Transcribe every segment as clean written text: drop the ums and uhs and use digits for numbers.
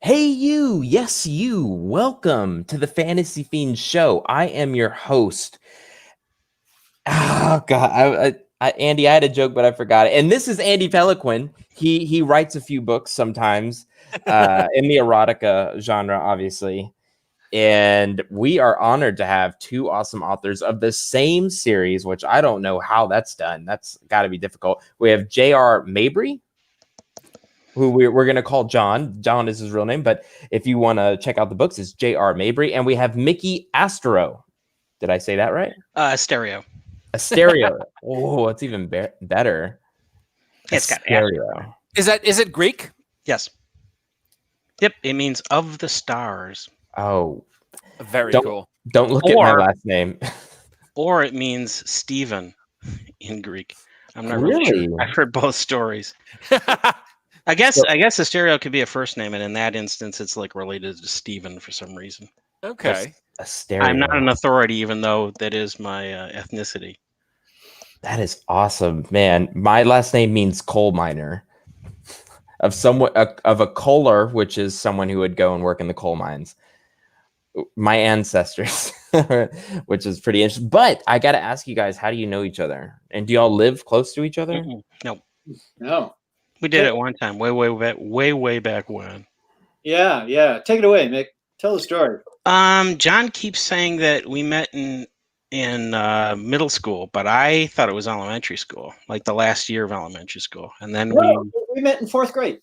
Hey, you. Yes, you. Welcome to the Fantasy Fiends show. I am your host. Oh, God. Andy, I had a joke, but I forgot it. And this is Andy Peliquin. He writes a few books sometimes in the erotica genre, obviously. And we are honored to have two awesome authors of the same series, which I don't know how that's done. That's got to be difficult. We have J.R. Mabry, who we're going to call John. John is his real name, but if you want to check out the books, it's J.R. Mabry. And we have Mickey Asteriou. Did I say that right? Asteriou. Asteriou. Oh, it's even better. It's got Asteriou. Is it Greek? Yes. Yep. It means of the stars. Oh, very cool. Don't look at my last name. Or it means Stephen in Greek. I'm not really sure. I've heard both stories. I guess Asteriou could be a first name, and in that instance, it's like related to Stephen for some reason. Okay. Asteriou. I'm not an authority, even though that is my ethnicity. That is awesome, man. My last name means coal miner. Of a coaler, which is someone who would go and work in the coal mines. My ancestors, which is pretty interesting. But I got to ask you guys, how do you know each other? And do y'all live close to each other? No. We did it one time, way back when. Yeah. Take it away, Mick. Tell the story. John keeps saying that we met in middle school, but I thought it was elementary school, like the last year of elementary school, and then we met in fourth grade.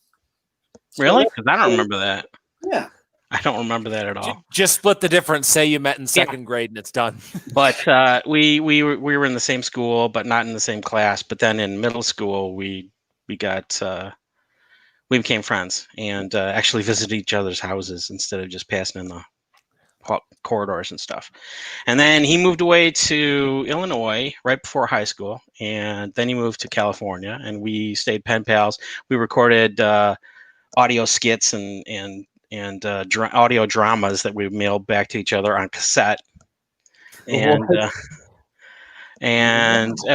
Really? Because I don't remember that. Yeah. I don't remember that at all. Just split the difference. Say you met in second grade and it's done. But we were in the same school, but not in the same class. But then in middle school, we became friends and actually visited each other's houses instead of just passing in the corridors and stuff. And then he moved away to Illinois right before high school, and then he moved to California, and we stayed pen pals. We recorded audio skits and audio dramas that we mailed back to each other on cassette, and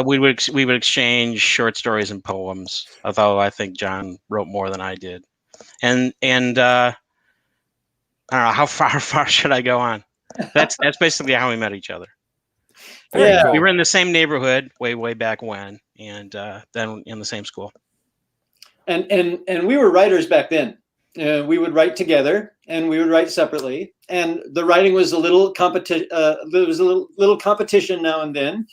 we would exchange short stories and poems. Although I think John wrote more than I did, and I don't know how far should I go on. That's basically how we met each other. Yeah, we were in the same neighborhood way back when, and then in the same school. And we were writers back then. We would write together, and we would write separately. And the writing was a little competition. There was a little competition now and then.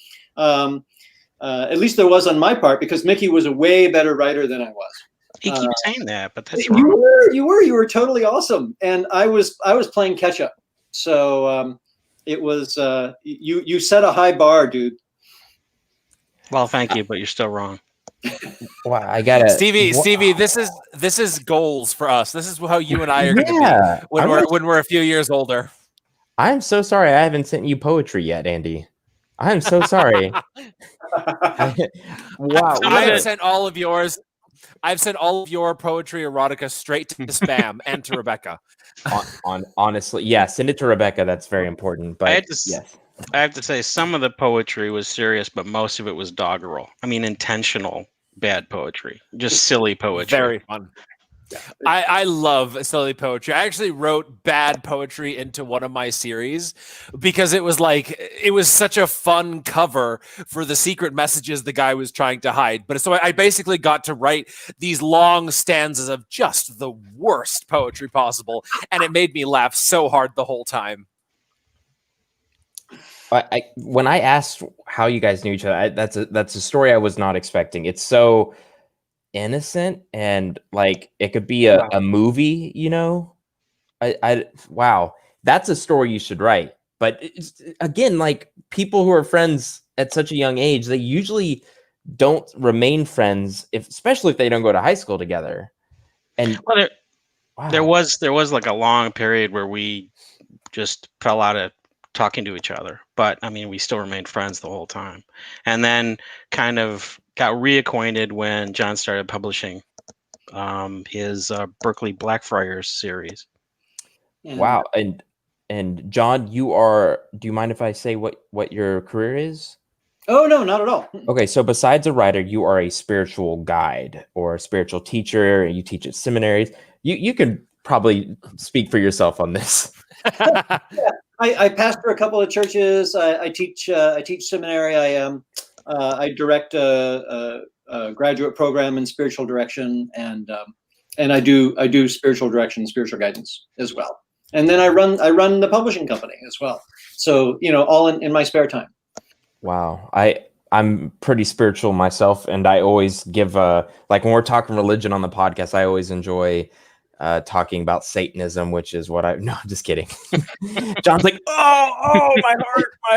At least there was on my part, because Mickey was a way better writer than I was. He keeps saying that, but that's wrong. You were totally awesome, and I was playing catch up. So it was you set a high bar, dude. Well, thank you, but you're still wrong. Wow, I got it, Stevie. This is goals for us. This is how you and I are going to be when we're a few years older. I'm so sorry I haven't sent you poetry yet, Andy. I'm so sorry. Wow, I've sent all of yours. I've sent all of your poetry erotica straight to spam and to Rebecca. Honestly, yeah, send it to Rebecca. That's very important. But I have to say, some of the poetry was serious, but most of it was doggerel. I mean, intentional bad poetry, just silly poetry. Very fun. Yeah. I love silly poetry. I actually wrote bad poetry into one of my series because it was such a fun cover for the secret messages the guy was trying to hide. But so I basically got to write these long stanzas of just the worst poetry possible, and it made me laugh so hard the whole time. When I asked how you guys knew each other, that's a story I was not expecting. It's so innocent, and like it could be a movie, you know. Wow, that's a story you should write. But again, like, people who are friends at such a young age, they usually don't remain friends, especially if they don't go to high school together. And there was like a long period where we just fell out of talking to each other, but I mean, we still remained friends the whole time, and then kind of got reacquainted when John started publishing his Berkeley Blackfriars series. Wow. And John, do you mind if I say what your career is? Oh, no, not at all. Okay, so besides a writer, you are a spiritual guide or a spiritual teacher, and you teach at seminaries. You can probably speak for yourself on this. I pastor a couple of churches. I teach seminary. I direct a graduate program in spiritual direction, and I do spiritual direction, spiritual guidance as well. And then I run the publishing company as well. So all in my spare time. Wow, I'm pretty spiritual myself, and I always give like when we're talking religion on the podcast, I always enjoy talking about Satanism, which is what I'm just kidding. John's like, oh, my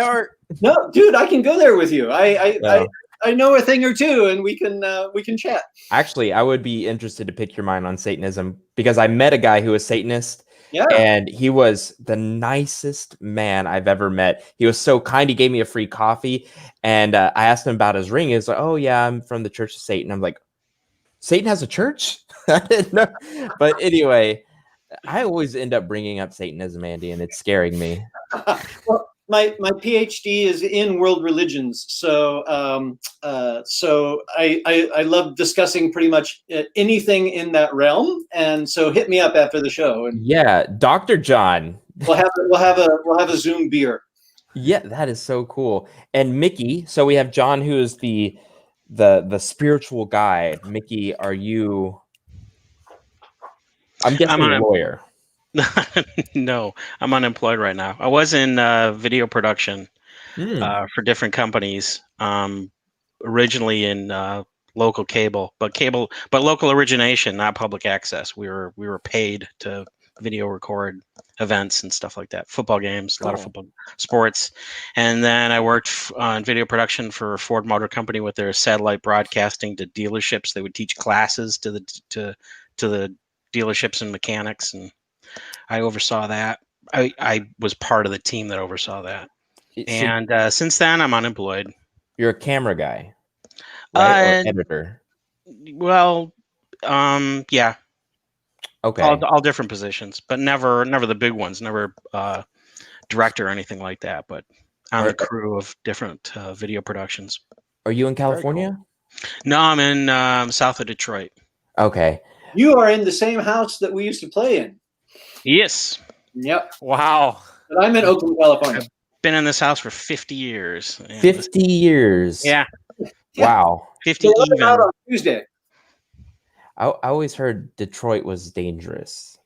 heart. No, dude, I can go there with you. I know a thing or two, and we can chat. Actually, I would be interested to pick your mind on Satanism, because I met a guy who was Satanist. Yeah. And he was the nicest man I've ever met. He was so kind. He gave me a free coffee, and I asked him about his ring. He was like, "Oh yeah, I'm from the Church of Satan." I'm like, "Satan has a church?" I didn't know. But anyway, I always end up bringing up Satanism, Andy, and it's scaring me. Well, my PhD is in world religions, so I love discussing pretty much anything in that realm. And so hit me up after the show. And yeah, Dr. John. We'll have a Zoom beer. Yeah, that is so cool. And Mickey, so we have John, who is the spiritual guide. Mickey, are you? I'm guessing a lawyer. No, I'm unemployed right now. I was in video production for different companies. Originally in local cable, but local origination, not public access. We were paid to video record events and stuff like that, football games, a lot of football sports. And then I worked on video production for Ford Motor Company with their satellite broadcasting to dealerships. They would teach classes to the dealerships and mechanics, and I oversaw that. I was part of the team that oversaw that. And since then, I'm unemployed. You're a camera guy, right? Or editor? Well, yeah. Okay. All different positions, but never the big ones. Never director or anything like that. But on the crew of different video productions. Are you in California? Cool. No, I'm in south of Detroit. Okay. You are in the same house that we used to play in. Yes. Yep. Wow. But I'm in Oakland, California. I've been in this house for 50 years. 50 years. Yeah. Wow. 50 so even. out on Tuesday. I always heard Detroit was dangerous.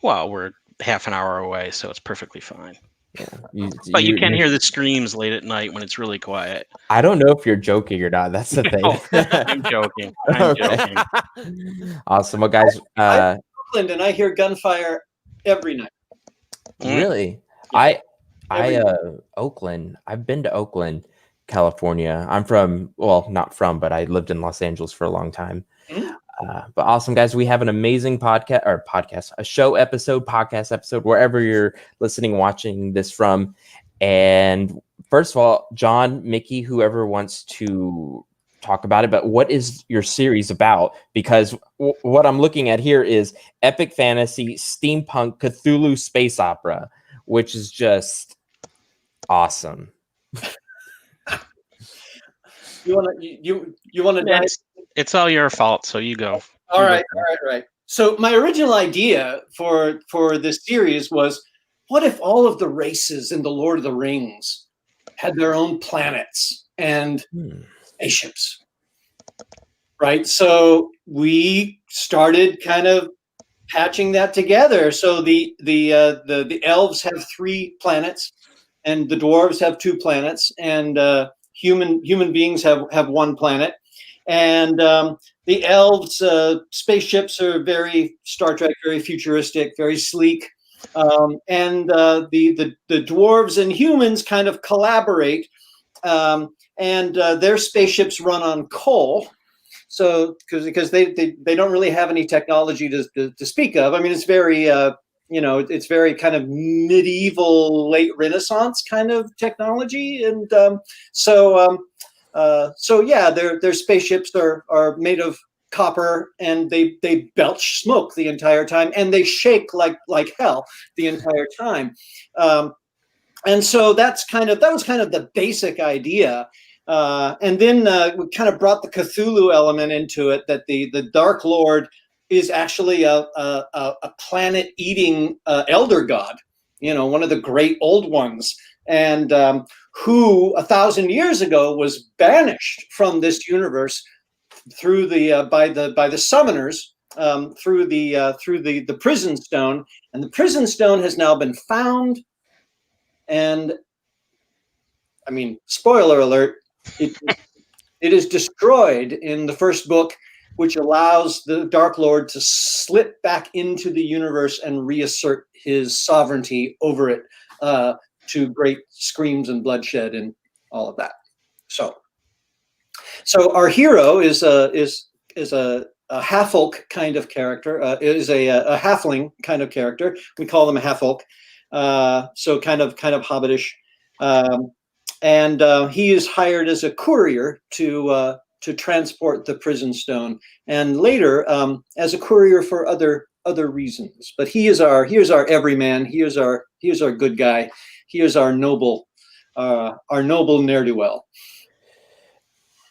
Well, we're half an hour away, so it's perfectly fine. Yeah. But you can hear the screams late at night when it's really quiet. I don't know if you're joking or not. That's the thing. I'm joking. I'm joking. Awesome. Well, guys. I'm in Oakland, and I hear gunfire every night. Really? Yeah. Oakland. I've been to Oakland, California. I'm from, well, not from, but I lived in Los Angeles for a long time. Mm-hmm. But awesome, guys. We have an amazing a show episode, podcast episode, wherever you're listening, watching this from. And first of all, John, Mickey, whoever wants to talk about it, but what is your series about? Because what I'm looking at here is epic fantasy, steampunk, Cthulhu space opera, which is just awesome. You want to It's all your fault, so you go. All right. So my original idea for this series was, what if all of the races in the Lord of the Rings had their own planets and spaceships? Right. So we started kind of patching that together. So the elves have 3 planets, and the dwarves have 2 planets, and human beings have 1 planet. And the elves' spaceships are very Star Trek, very futuristic, very sleek. And the dwarves and humans kind of collaborate, and their spaceships run on coal. So because they don't really have any technology to speak of. I mean, it's very it's very kind of medieval, late Renaissance kind of technology, and so yeah, their spaceships are made of copper, and they belch smoke the entire time, and they shake like hell the entire time. And so that was kind of the basic idea. And then we kind of brought the Cthulhu element into it, that the Dark Lord is actually a planet-eating elder god, one of the great old ones, and who 1,000 years ago was banished from this universe through by the summoners, through the prison stone, and the prison stone has now been found. And I mean, spoiler alert, it is destroyed in the first book, which allows the Dark Lord to slip back into the universe and reassert his sovereignty over it, to great screams and bloodshed and all of that. So our hero is a half-orc kind of character, is a halfling kind of character. We call them a half-orc, so kind of hobbitish. And he is hired as a courier to transport the prison stone, and later as a courier for other reasons. But he is our everyman. He is our good guy. He is our noble ne'er-do-well.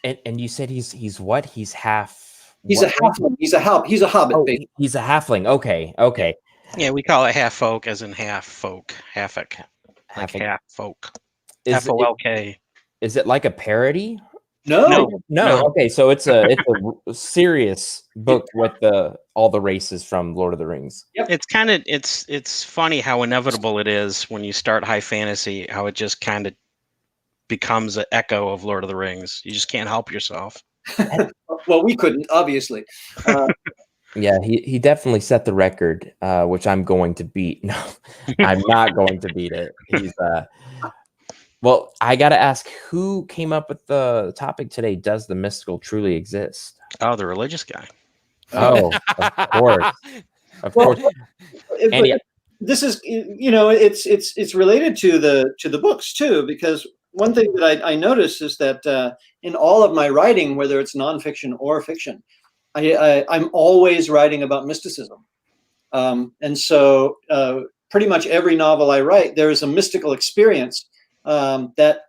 And you said he's what? He's half. He's a halfling. He's a hobbit. Oh, he's a halfling. Okay. Yeah, we call it half folk, as in half folk, half-ic, like half folk. FOLK. Is it like a parody? No. Okay, so it's a serious book with all the races from Lord of the Rings. Yep. It's funny how inevitable it is when you start high fantasy, how it just kind of becomes an echo of Lord of the Rings. You just can't help yourself. Well, we couldn't, obviously. Yeah, he definitely set the record, which I'm going to beat. No, I'm not going to beat it. He's well, I got to ask, who came up with the topic today? Does the mystical truly exist? Oh, the religious guy. Oh, of course. Of course. But this is, it's related to the books too, because one thing that I noticed is that in all of my writing, whether it's nonfiction or fiction, I'm always writing about mysticism. And so pretty much every novel I write, there is a mystical experience that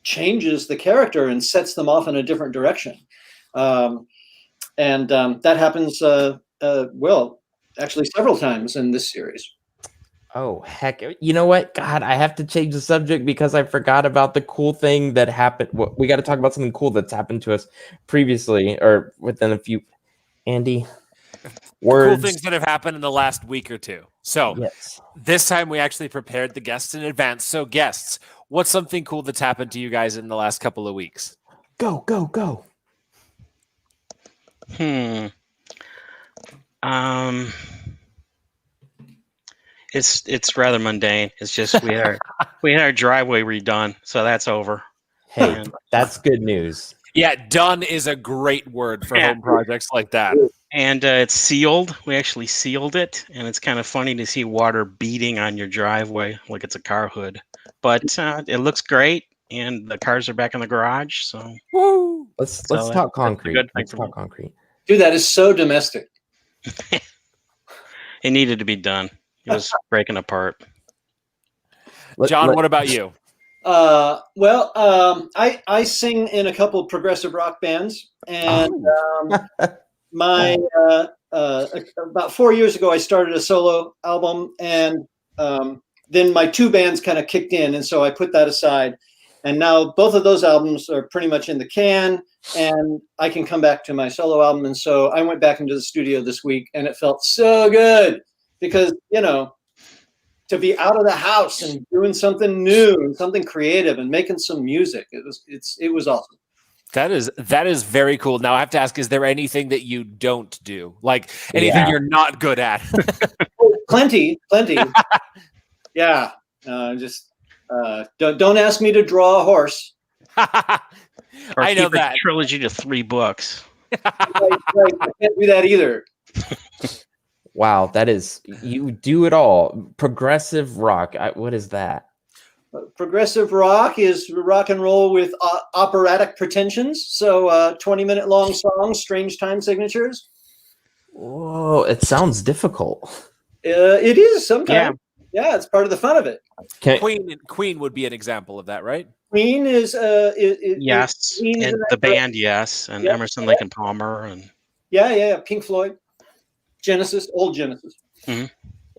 changes the character and sets them off in a different direction. And that happens, well, actually several times in this series. Oh, heck. You know what? God, I have to change the subject because I forgot about the cool thing that happened. We got to talk about something cool that's happened to us previously or within a few. Andy, words. Cool things that have happened in the last week or two. So yes. This time we actually prepared the guests in advance. So guests, what's something cool that's happened to you guys in the last couple of weeks? Go. It's rather mundane. It's just we had our driveway redone, so that's over. Hey, that's good news. Yeah, done is a great word for home projects like that. And it's sealed. We actually sealed it, and it's kind of funny to see water beating on your driveway like it's a car hood. But it looks great, and the cars are back in the garage. So woo! Let's talk concrete. Let's talk concrete. Dude, that is so domestic. It needed to be done. It was breaking apart. John, what about you? Well, I sing in a couple progressive rock bands, and my about 4 years ago I started a solo album, and then my two bands kind of kicked in, and so I put that aside, and now both of those albums are pretty much in the can, and I can come back to my solo album. And so I went back into the studio this week, and it felt so good because to be out of the house and doing something new and something creative and making some music. It was awesome. That is very cool. Now I have to ask, is there anything that you don't do? Like anything you're not good at? Plenty. Yeah. Just don't ask me to draw a horse. Or I know that trilogy to 3 books. Right. I can't do that either. Wow, that is, you do it all. Progressive rock. What is that? Progressive rock is rock and roll with operatic pretensions. So 20-minute long songs, strange time signatures. Whoa, it sounds difficult. It is sometimes. Yeah, it's part of the fun of it. Queen would be an example of that, right? Queen is yes, Queen and the band, yes, and Emerson, Lake and Palmer, and Yeah. Pink Floyd, Genesis, old Genesis.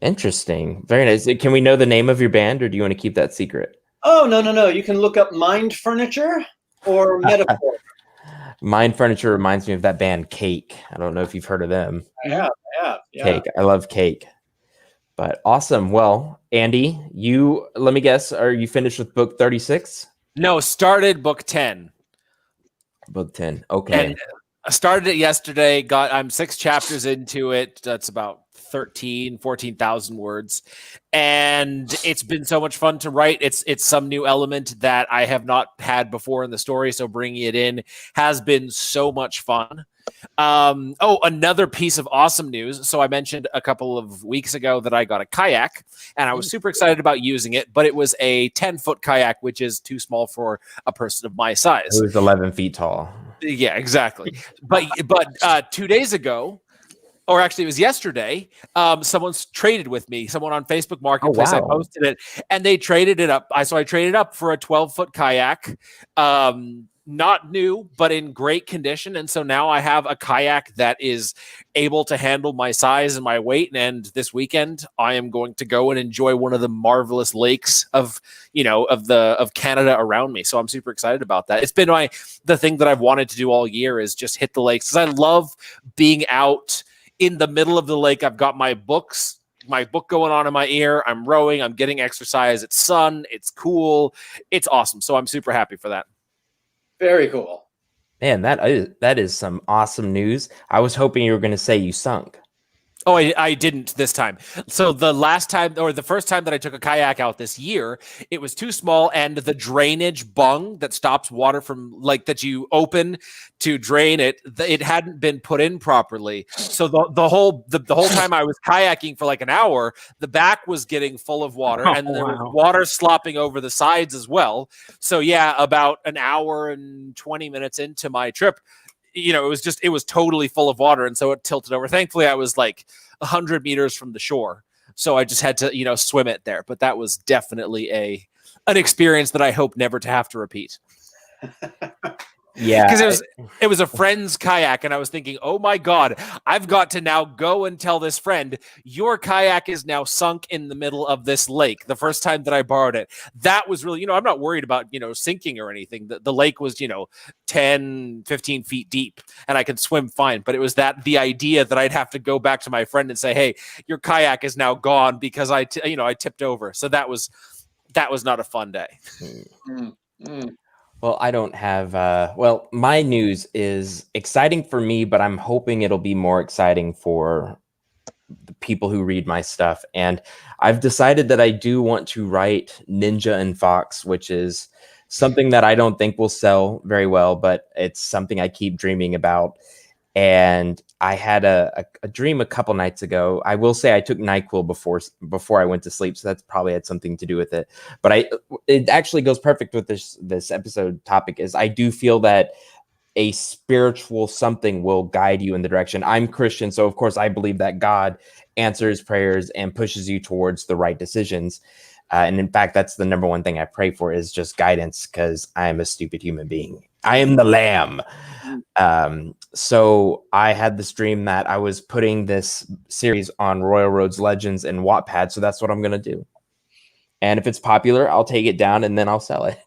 Interesting. Very nice. Can we know the name of your band, or do you want to keep that secret? Oh, no. You can look up Mind Furniture or Metaphor. Mind Furniture reminds me of that band Cake. I don't know if you've heard of them. Yeah. Cake. I love Cake. But awesome. Well, Andy, let me guess, are you finished with book 36? No, started book 10. Book 10. Okay. And I started it yesterday. I'm 6 chapters into it. That's about 14,000 words. And it's been so much fun to write. It's some new element that I have not had before in the story. So bringing it in has been so much fun. Another piece of awesome news. So I mentioned a couple of weeks ago that I got a kayak, and I was super excited about using it, but it was a 10-foot kayak, which is too small for a person of my size. It was 11 feet tall. Yeah, exactly. But 2 days ago, or actually it was yesterday, someone's traded with me. Someone on Facebook Marketplace, wow. I posted it, and they traded it up. So I traded up for a 12-foot kayak. Not new, but in great condition. And so now I have a kayak that is able to handle my size and my weight. And this weekend, I am going to go and enjoy one of the marvelous lakes of Canada around me. So I'm super excited about that. It's been the thing that I've wanted to do all year is just hit the lakes, because I love being out in the middle of the lake. I've got my book going on in my ear. I'm rowing. I'm getting exercise. It's sun. It's cool. It's awesome. So I'm super happy for that. Very cool. Man, that is some awesome news. I was hoping you were going to say you sunk. Oh, I didn't this time. So the first time that I took a kayak out this year, it was too small, and the drainage bung that stops water from, like, that you open to drain it, it hadn't been put in properly. So the whole time I was kayaking for like an hour, the back was getting full of water, and there was water slopping over the sides as well. So yeah, about an hour and 20 minutes into my trip, it was totally full of water. And so it tilted over. Thankfully, I was like 100 meters from the shore, so I just had to, swim it there. But that was definitely an experience that I hope never to have to repeat. Yeah, because it was a friend's kayak, and I was thinking, oh my God, I've got to now go and tell this friend, your kayak is now sunk in the middle of this lake. The first time that I borrowed it, that was really, I'm not worried about, sinking or anything. The lake was, 10, 15 feet deep, and I could swim fine. But it was the idea that I'd have to go back to my friend and say, hey, your kayak is now gone because I tipped over. So that was not a fun day. Well, I don't have, my news is exciting for me, but I'm hoping it'll be more exciting for the people who read my stuff. And I've decided that I do want to write Ninja and Fox, which is something that I don't think will sell very well, but it's something I keep dreaming about. And I had a dream a couple nights ago. I will say I took NyQuil before I went to sleep, so that's probably had something to do with it. But it actually goes perfect with this episode topic. Is I do feel that a spiritual something will guide you in the direction. I'm Christian, so of course I believe that God answers prayers and pushes you towards the right decisions. And in fact, that's the number one thing I pray for, is just guidance, because I am a stupid human being. I am the lamb. So I had this dream that I was putting this series on Royal Roads Legends and Wattpad. So that's what I'm going to do. And if it's popular, I'll take it down and then I'll sell it.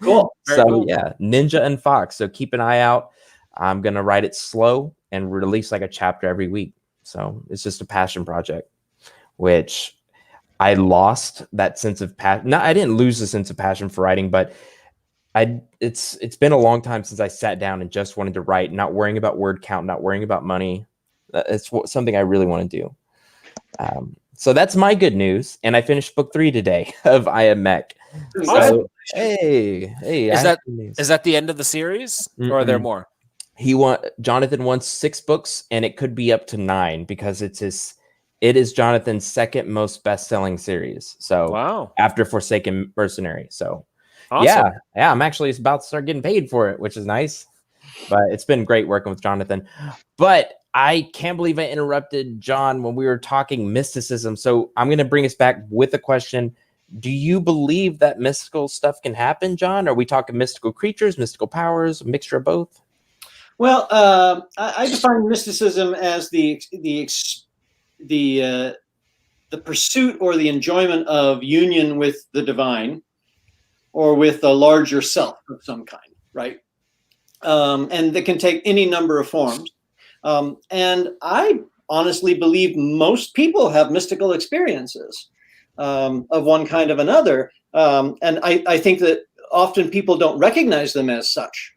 Cool. So cool. Yeah, Ninja and Fox. So keep an eye out. I'm going to write it slow and release like a chapter every week. So it's just a passion project, which I lost that sense of passion. No, I didn't lose the sense of passion for writing, but it's been a long time since I sat down and just wanted to write, not worrying about word count, not worrying about money. It's something I really want to do. So that's my good news. And I finished book 3 today of I Am Mech. So, hey, is that the end of the series? Or are there more? Jonathan wants 6 books, and it could be up to 9, because it is Jonathan's second most best-selling series. So wow. After Forsaken Mercenary. So awesome. Yeah, I'm actually about to start getting paid for it, which is nice. But it's been great working with Jonathan. But I can't believe I interrupted John when we were talking mysticism. So I'm going to bring us back with a question. Do you believe that mystical stuff can happen, John? Are we talking mystical creatures, mystical powers, a mixture of both? Well, I define mysticism as the pursuit or the enjoyment of union with the divine, or with a larger self of some kind, right? And that can take any number of forms. And I honestly believe most people have mystical experiences of one kind of another. And I think that often people don't recognize them as such.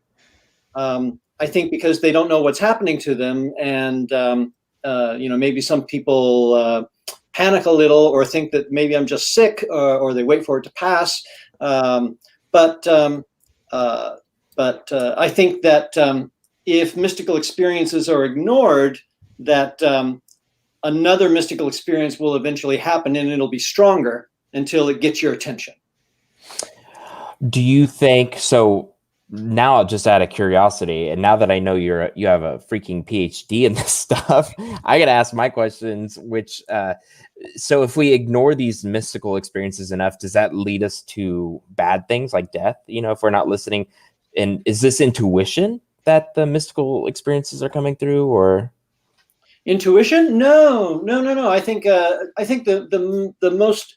I think because they don't know what's happening to them, and maybe some people panic a little, or think that maybe I'm just sick, or they wait for it to pass. But I think that if mystical experiences are ignored, that another mystical experience will eventually happen, and it'll be stronger until it gets your attention. Do you think so? Now, just out of curiosity, and now that I know you have a freaking PhD in this stuff, I gotta ask my questions. Which, so if we ignore these mystical experiences enough, does that lead us to bad things like death? If we're not listening, and is this intuition that the mystical experiences are coming through, or intuition? No. I think the most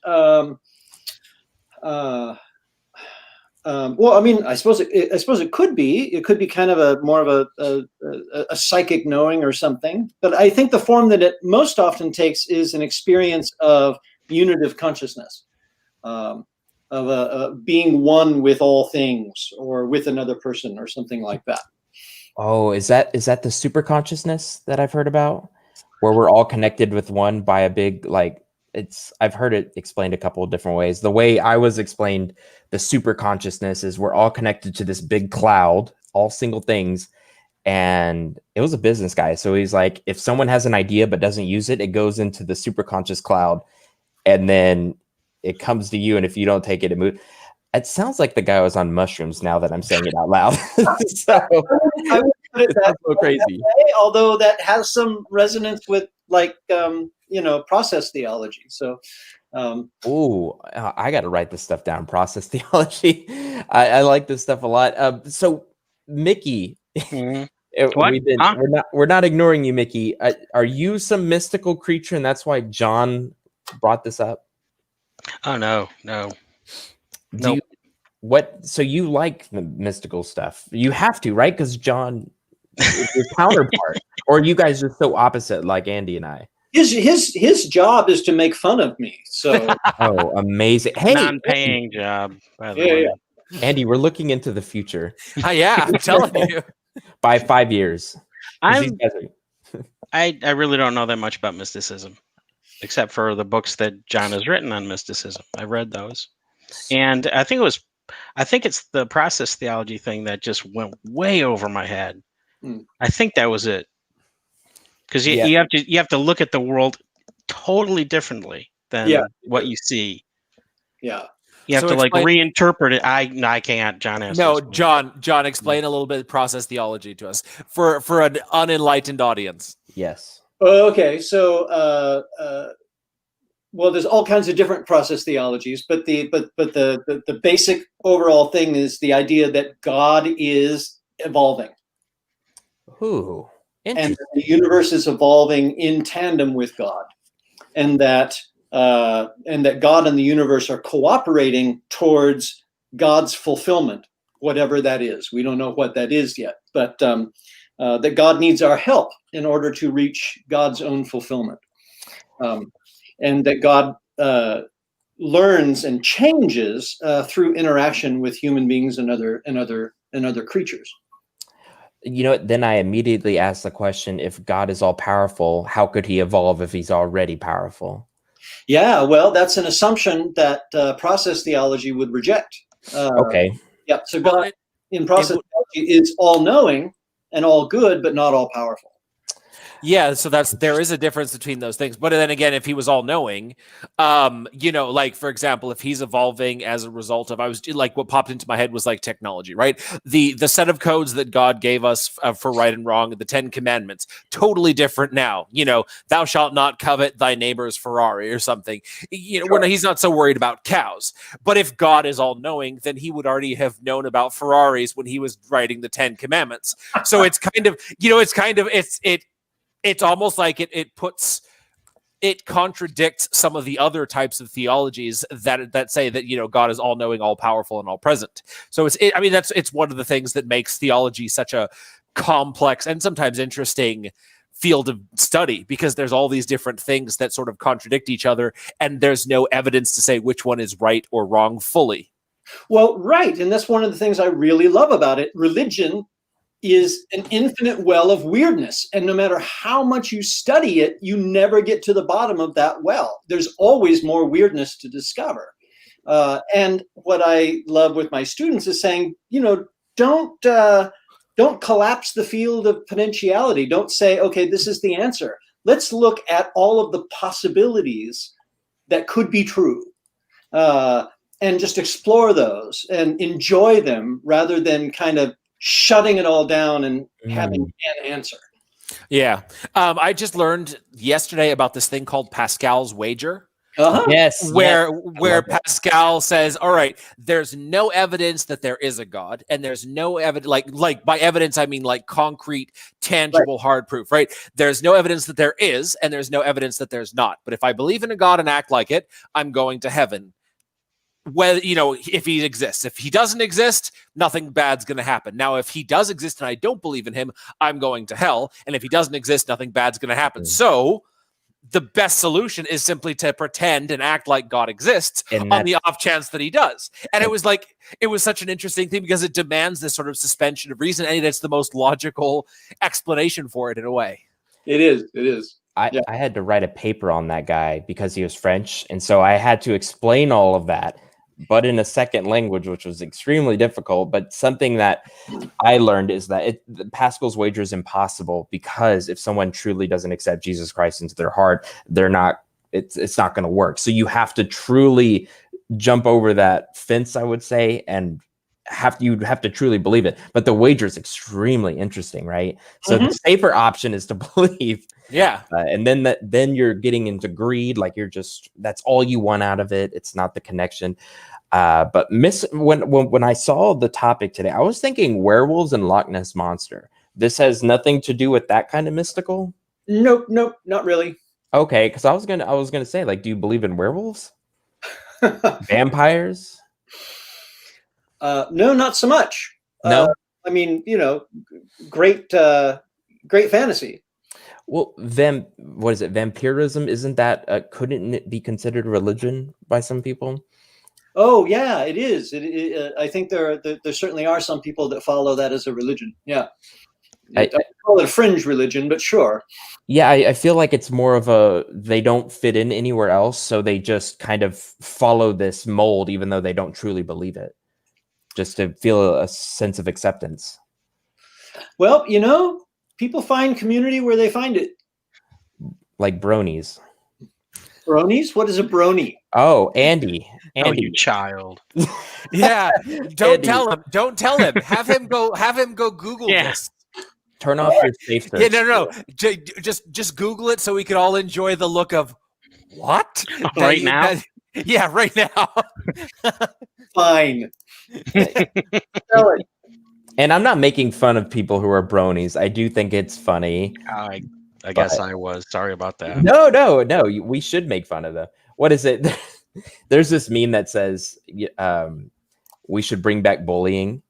well, I mean, I suppose it could be. It could be kind of more of a psychic knowing or something. But I think the form that it most often takes is an experience of unitive consciousness, of being one with all things, or with another person, or something like that. Oh, is that the super consciousness that I've heard about, where we're all connected with one by a big, like, I've heard it explained a couple of different ways. The way I was explained the super consciousness is we're all connected to this big cloud, all single things. And it was a business guy. So he's like, if someone has an idea but doesn't use it, it goes into the super conscious cloud, and then it comes to you. And if you don't take it, it moves. It sounds like the guy was on mushrooms now that I'm saying it out loud. So I would put it that so crazy. way, although that has some resonance with, like, process theology. So, I got to write this stuff down. Process theology. I like this stuff a lot. So, Mickey, Mm-hmm. What? we're not ignoring you, Mickey. Are you some mystical creature, and that's why John brought this up? Oh no. So you like the mystical stuff? You have to, right? Because John is your counterpart, or you guys are so opposite, like Andy and I. His job is to make fun of me. So oh, amazing! Hey, non-paying job. By the way. Andy, we're looking into the future. Yeah, I'm telling you. By 5 years. I really don't know that much about mysticism, except for the books that John has written on mysticism. I read those, and I think it's the process theology thing that just went way over my head. I think that was it, because you have to look at the world totally differently than what you see. Yeah. You have to reinterpret it. I can't. John has no. John, explain a little bit of process theology to us for an unenlightened audience. Yes. Okay. So, well, there's all kinds of different process theologies, but the basic overall thing is the idea that God is evolving. Ooh. And the universe is evolving in tandem with God, and that God and the universe are cooperating towards God's fulfillment, whatever that is. We don't know what that is yet, but that God needs our help in order to reach God's own fulfillment, and that God learns and changes through interaction with human beings and other creatures. Then I immediately ask the question: if God is all powerful, how could he evolve if he's already powerful? Yeah, well, that's an assumption that process theology would reject. Okay. Yeah, so God in process theology is all-knowing and all good, but not all powerful. Yeah, so there is a difference between those things. But then again, if he was all knowing, like for example, if he's evolving as a result of, I was like, what popped into my head was like technology, right? The set of codes that God gave us for right and wrong, the 10 Commandments, totally different now. Thou shalt not covet thy neighbor's Ferrari or something. Sure. He's not so worried about cows. But if God is all knowing, then he would already have known about Ferraris when he was writing the 10 Commandments. So it's it's almost like it contradicts some of the other types of theologies that say that God is all knowing, all powerful, and all present. So it's one of the things that makes theology such a complex and sometimes interesting field of study, because there's all these different things that sort of contradict each other, and there's no evidence to say which one is right or wrong fully. Well, right, and that's one of the things I really love about it. Religion is an infinite well of weirdness. And no matter how much you study it, you never get to the bottom of that well. There's always more weirdness to discover. And what I love with my students is saying, don't collapse the field of potentiality. Don't say, okay, this is the answer. Let's look at all of the possibilities that could be true. And just explore those and enjoy them rather than kind of shutting it all down and having an answer. Yeah. I just learned yesterday about this thing called Pascal's wager. Uh-huh. Yes. Where Pascal says, all right, there's no evidence that there is a God, and there's no evidence, like by evidence, I mean like concrete, tangible, hard proof, right? There's no evidence that there is, and there's no evidence that there's not. But if I believe in a God and act like it, I'm going to heaven. Whether if he exists. If he doesn't exist, nothing bad's going to happen. Now, if he does exist and I don't believe in him, I'm going to hell. And if he doesn't exist, nothing bad's going to happen. So the best solution is simply to pretend and act like God exists on the off chance that he does. And it was such an interesting thing because it demands this sort of suspension of reason, and it's the most logical explanation for it in a way. It is. I had to write a paper on that guy because he was French, and so I had to explain all of that, but in a second language, which was extremely difficult. But something that I learned is that Pascal's wager is impossible, because if someone truly doesn't accept Jesus Christ into their heart, it's not going to work. So you have to truly jump over that fence, I would say, and you'd have to truly believe it. But the wager is extremely interesting, right? So the safer option is to believe. Yeah. And then you're getting into greed, like that's all you want out of it. It's not the connection. But when I saw the topic today, I was thinking werewolves and Loch Ness Monster. This has nothing to do with that kind of mystical? Nope, not really. Okay, because I was gonna say, like, do you believe in werewolves? Vampires? No, not so much. No? I mean, great fantasy. Well, what is it? Vampirism? Isn't that couldn't it be considered a religion by some people? Oh yeah, it is. I think there certainly are some people that follow that as a religion. Yeah, I call it a fringe religion, but sure. Yeah, I feel like it's more of they don't fit in anywhere else, so they just kind of follow this mold, even though they don't truly believe it, just to feel a sense of acceptance. Well, people find community where they find it. Like bronies. Bronies? What is a brony? Oh, Andy. Oh, you child. Yeah. Don't Andy. tell him. Don't tell him. Have him go Google this. Turn off your safe search. Yeah, no. Just Google it so we can all enjoy the look of what? Right now? Yeah, right now. Fine. Tell it. And I'm not making fun of people who are bronies. I do think it's funny. I guess I was. Sorry about that. No. We should make fun of them. What is it? There's this meme that says we should bring back bullying.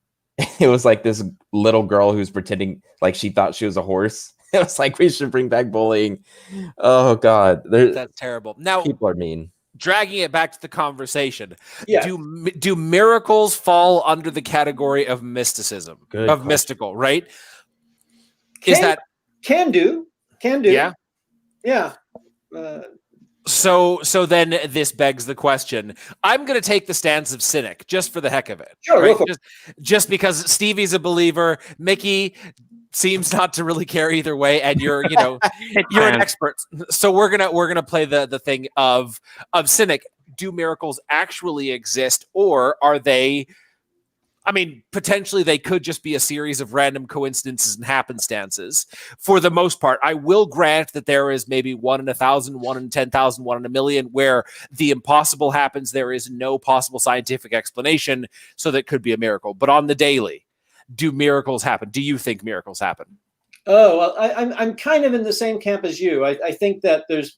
It was like this little girl who's pretending like she thought she was a horse. It was like, we should bring back bullying. Oh, God. That's terrible. Now, people are mean. Dragging it back to the conversation, Yeah. do miracles fall under the category of mysticism? Good of question. mystical, right? Can do. Yeah. Yeah. So then this begs the question. I'm going to take the stance of cynic just for the heck of it. Sure. Right? Go for it. Just because Stevie's a believer, Mickey, seems not to really care either way, and you're you're an expert. So we're gonna play the thing of cynic. Do miracles actually exist, or are they? I mean, potentially they could just be a series of random coincidences and happenstances. For the most part, I will grant that there is maybe 1 in 1,000, 1 in 10,000, 1 in a million, where the impossible happens. There is no possible scientific explanation, so that could be a miracle. But on the daily, do miracles happen? Do you think miracles happen? Oh, well, I'm kind of in the same camp as you. I think that there's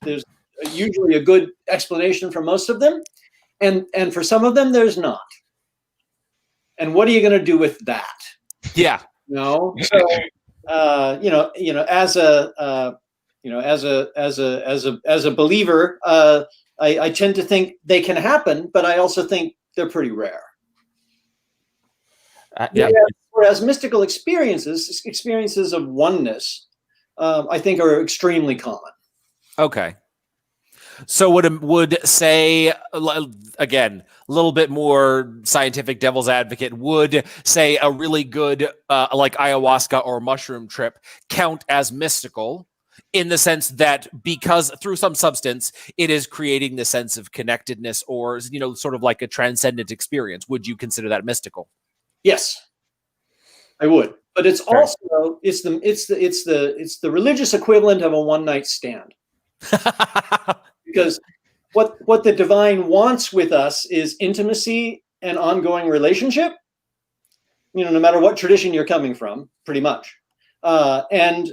usually a good explanation for most of them, and for some of them there's not. And what are you going to do with that? Yeah. So as a believer, I tend to think they can happen, but I also think they're pretty rare. Yeah. Whereas mystical experiences of oneness, I think are extremely common. Okay. So would say, again, a little bit more scientific devil's advocate, would say a really good like ayahuasca or mushroom trip count as mystical, in the sense that because through some substance it is creating the sense of connectedness, or sort of like a transcendent experience? Would you consider that mystical? Yes, I would. But it's also it's the religious equivalent of a one-night stand. Because what the divine wants with us is intimacy and ongoing relationship, no matter what tradition you're coming from, pretty much. And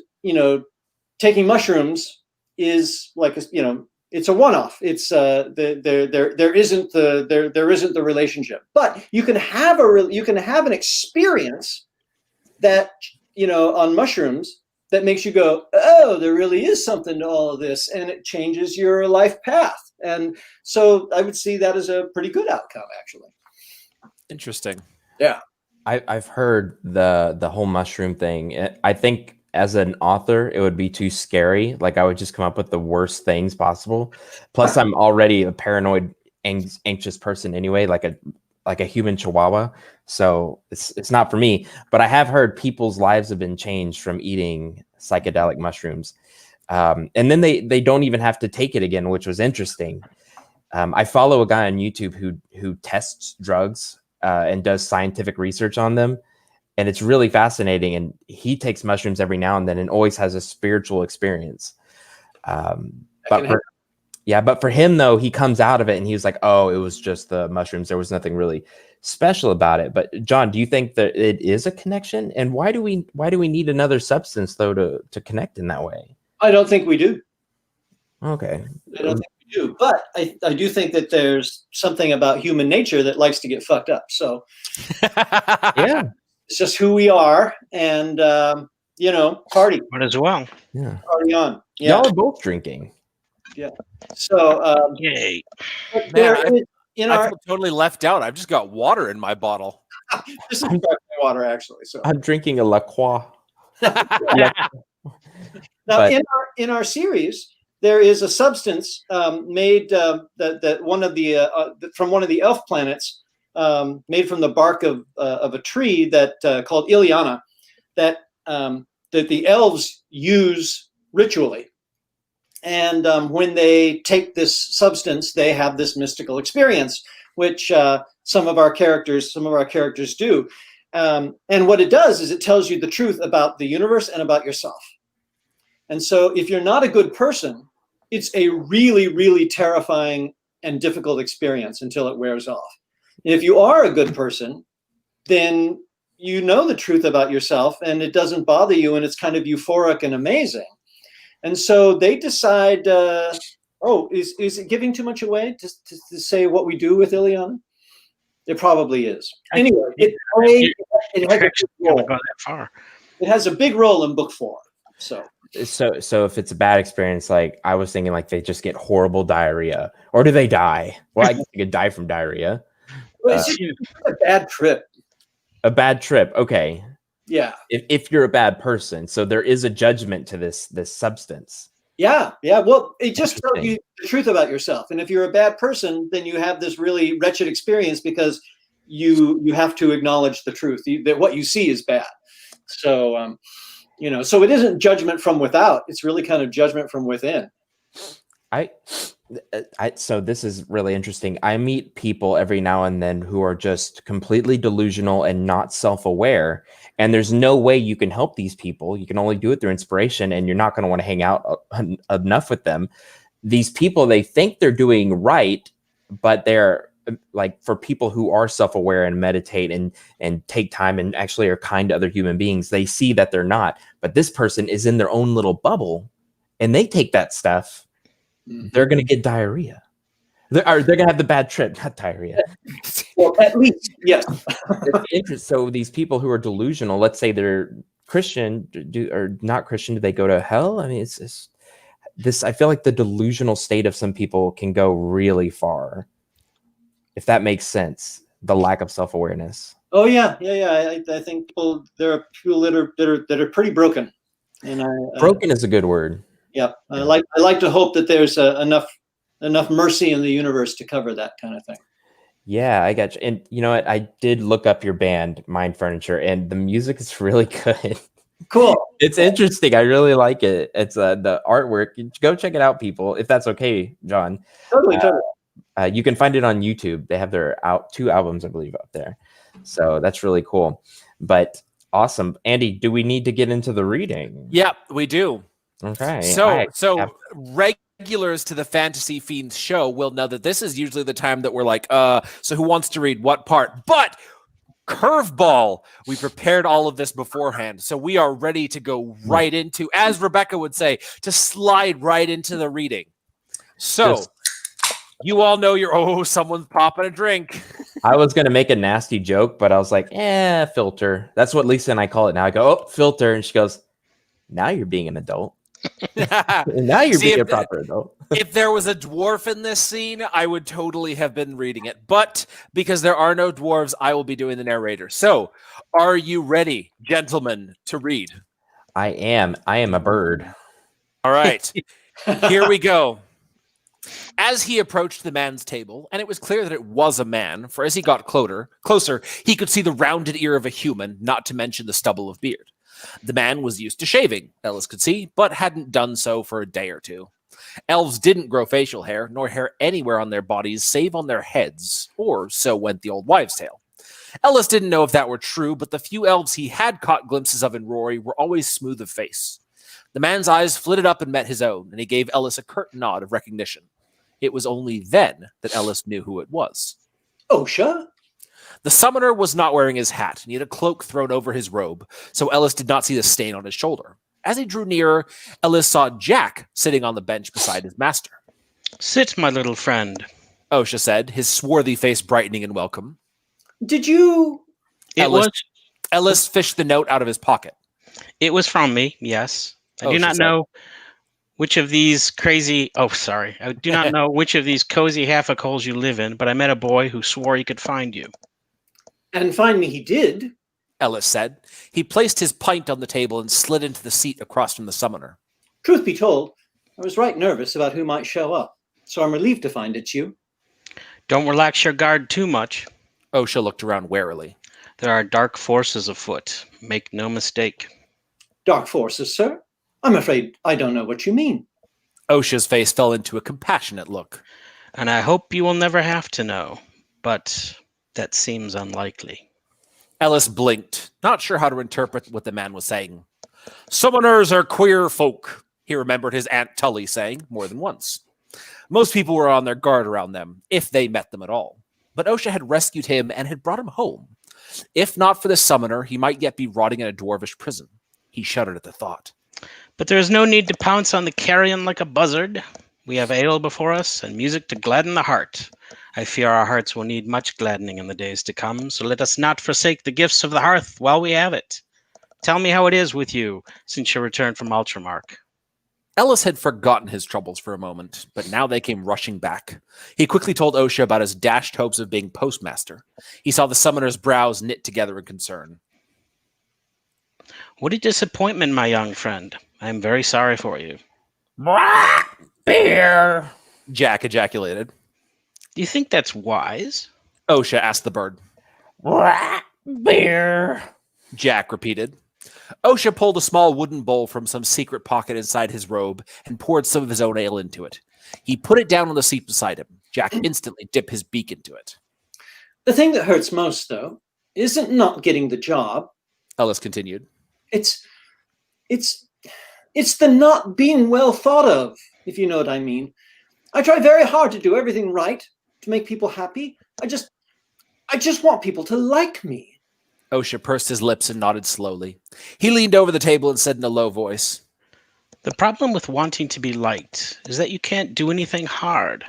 taking mushrooms is like it's a one-off. It's there isn't the relationship, but you can have an experience that on mushrooms that makes you go, oh, there really is something to all of this, and it changes your life path. And so I would see that as a pretty good outcome, actually. Interesting. Yeah. I've heard the whole mushroom thing. I think as an author, it would be too scary. Like I would just come up with the worst things possible. Plus, I'm already a paranoid, anxious person anyway, like a human chihuahua. So it's not for me. But I have heard people's lives have been changed from eating psychedelic mushrooms. And then they don't even have to take it again, which was interesting. I follow a guy on YouTube who tests drugs and does scientific research on them. And it's really fascinating. And he takes mushrooms every now and then and always has a spiritual experience. But for him, though, he comes out of it and he was like, oh, it was just the mushrooms. There was nothing really special about it. But John, do you think that it is a connection? And why do we need another substance, though, to connect in that way? I don't think we do. Okay. I don't think we do. But I do think that there's something about human nature that likes to get fucked up. So yeah, it's just who we are. And, party. Might as well. Yeah. Party on. Yeah. Y'all are both drinking. Yeah. So, Yay. Man, I feel totally left out. I've just got water in my bottle. This is sparkling water, actually. So I'm drinking a La Croix. Now, in our series, there is a substance made that one of the from one of the elf planets, made from the bark of a tree that called Ileana, that the elves use ritually. And when they take this substance, they have this mystical experience, which some of our characters do. And what it does is it tells you the truth about the universe and about yourself. And so if you're not a good person, it's a really, really terrifying and difficult experience until it wears off. If you are a good person, then you know the truth about yourself and it doesn't bother you and it's kind of euphoric and amazing. And so they decide, is it giving too much away to say what we do with Ileana? It probably is. Anyway, it has a big role. Go that far. It has a big role in book 4. So if it's a bad experience, like I was thinking, like they just get horrible diarrhea, or do they die? Well, I guess they could die from diarrhea. It's just a bad trip. A bad trip. Okay. Yeah. If you're a bad person, so there is a judgment to this substance. Yeah. Well, it just tells you the truth about yourself. And if you're a bad person, then you have this really wretched experience because you have to acknowledge the truth that what you see is bad. So So it isn't judgment from without. It's really kind of judgment from within. So this is really interesting. I meet people every now and then who are just completely delusional and not self-aware. And there's no way you can help these people. You can only do it through inspiration, and you're not going to want to hang out enough with them. These people, they think they're doing right, but they're like, for people who are self-aware and meditate and take time and actually are kind to other human beings, they see that they're not. But this person is in their own little bubble, and they take that stuff. They're going to get diarrhea. They're going to have the bad trip, not diarrhea. Well, at least, yes. So these people who are delusional, let's say they're Christian or not Christian, do they go to hell? I mean, it's this. I feel like the delusional state of some people can go really far, if that makes sense. The lack of self-awareness. Oh yeah. I think there are people that are pretty broken, and broken is a good word. Yeah, I like to hope that there's enough mercy in the universe to cover that kind of thing. Yeah, I got you. And you know what? I did look up your band, Mind Furniture, and the music is really good. Cool. It's interesting. I really like it. It's the artwork. Go check it out, people, if that's okay, John. Totally. You can find it on YouTube. They have their 2 albums, I believe, up there. So that's really cool. But awesome. Andy, do we need to get into the reading? Yeah, we do. Okay. So regulars to the Fantasy Fiends show will know that this is usually the time that we're like, so who wants to read what part? But curveball, we prepared all of this beforehand. So we are ready to go right into, as Rebecca would say, to slide right into the reading. So you all know someone's popping a drink. I was going to make a nasty joke, but I was like, filter. That's what Lisa and I call it now. I go, oh, filter. And she goes, now you're being an adult. Now you're being a proper adult. If there was a dwarf in this scene, I would totally have been reading it. But because there are no dwarves, I will be doing the narrator. So are you ready, gentlemen, to read? I am. I am a bird. All right. Here we go. As he approached the man's table, and it was clear that it was a man, for as he got closer, he could see the rounded ear of a human, not to mention the stubble of beard. The man was used to shaving, Ellis could see, but hadn't done so for a day or two. Elves didn't grow facial hair, nor hair anywhere on their bodies, save on their heads, or so went the old wives' tale. Ellis didn't know if that were true, but the few elves he had caught glimpses of in Rory were always smooth of face. The man's eyes flitted up and met his own, and he gave Ellis a curt nod of recognition. It was only then that Ellis knew who it was. Osha? The summoner was not wearing his hat, and he had a cloak thrown over his robe, so Ellis did not see the stain on his shoulder. As he drew nearer, Ellis saw Jack sitting on the bench beside his master. Sit, my little friend, Osha said, his swarthy face brightening in welcome. Did you... Ellis fished the note out of his pocket. It was from me, yes. I do not know which of these crazy... Oh, sorry. I do not know which of these cozy half-holes you live in, but I met a boy who swore he could find you. And find me he did, Ellis said. He placed his pint on the table and slid into the seat across from the summoner. Truth be told, I was right nervous about who might show up, so I'm relieved to find it's you. Don't relax your guard too much. Osha looked around warily. There are dark forces afoot. Make no mistake. Dark forces, sir? I'm afraid I don't know what you mean. Osha's face fell into a compassionate look. And I hope you will never have to know, but that seems unlikely. Ellis blinked, not sure how to interpret what the man was saying. Summoners are queer folk, he remembered his Aunt Tully saying more than once. Most people were on their guard around them, if they met them at all. But Osha had rescued him and had brought him home. If not for the summoner, he might yet be rotting in a dwarvish prison. He shuddered at the thought. But there is no need to pounce on the carrion like a buzzard. We have ale before us and music to gladden the heart. I fear our hearts will need much gladdening in the days to come, so let us not forsake the gifts of the hearth while we have it. Tell me how it is with you since your return from Ultramark. Ellis had forgotten his troubles for a moment, but now they came rushing back. He quickly told Osha about his dashed hopes of being postmaster. He saw the summoner's brows knit together in concern. What a disappointment, my young friend. I am very sorry for you. Beer! Jack ejaculated. Do you think that's wise? Osha asked the bird. Beer! Jack repeated. OSHA pulled a small wooden bowl from some secret pocket inside his robe and poured some of his own ale into it. He put it down on the seat beside him. Jack instantly dipped his beak into it. The thing that hurts most, though, isn't not getting the job. Ellis continued. It's the not being well thought of, if you know what I mean. I try very hard to do everything right, to make people happy. I just want people to like me. OSHA pursed his lips and nodded slowly. He leaned over the table and said in a low voice, The problem with wanting to be liked is that you can't do anything hard.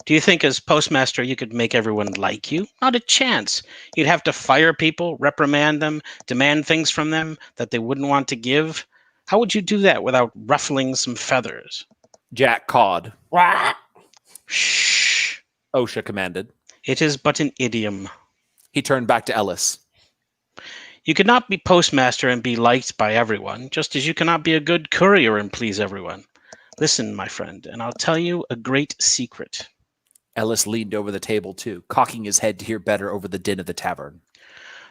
Do you think as postmaster you could make everyone like you? Not a chance. You'd have to fire people, reprimand them, demand things from them that they wouldn't want to give. How would you do that without ruffling some feathers? Jack cawed. Shh. OSHA commanded. It is but an idiom. He turned back to Ellis. You could not be postmaster and be liked by everyone, just as you cannot be a good courier and please everyone. Listen, my friend, and I'll tell you a great secret. Ellis leaned over the table too, cocking his head to hear better over the din of the tavern.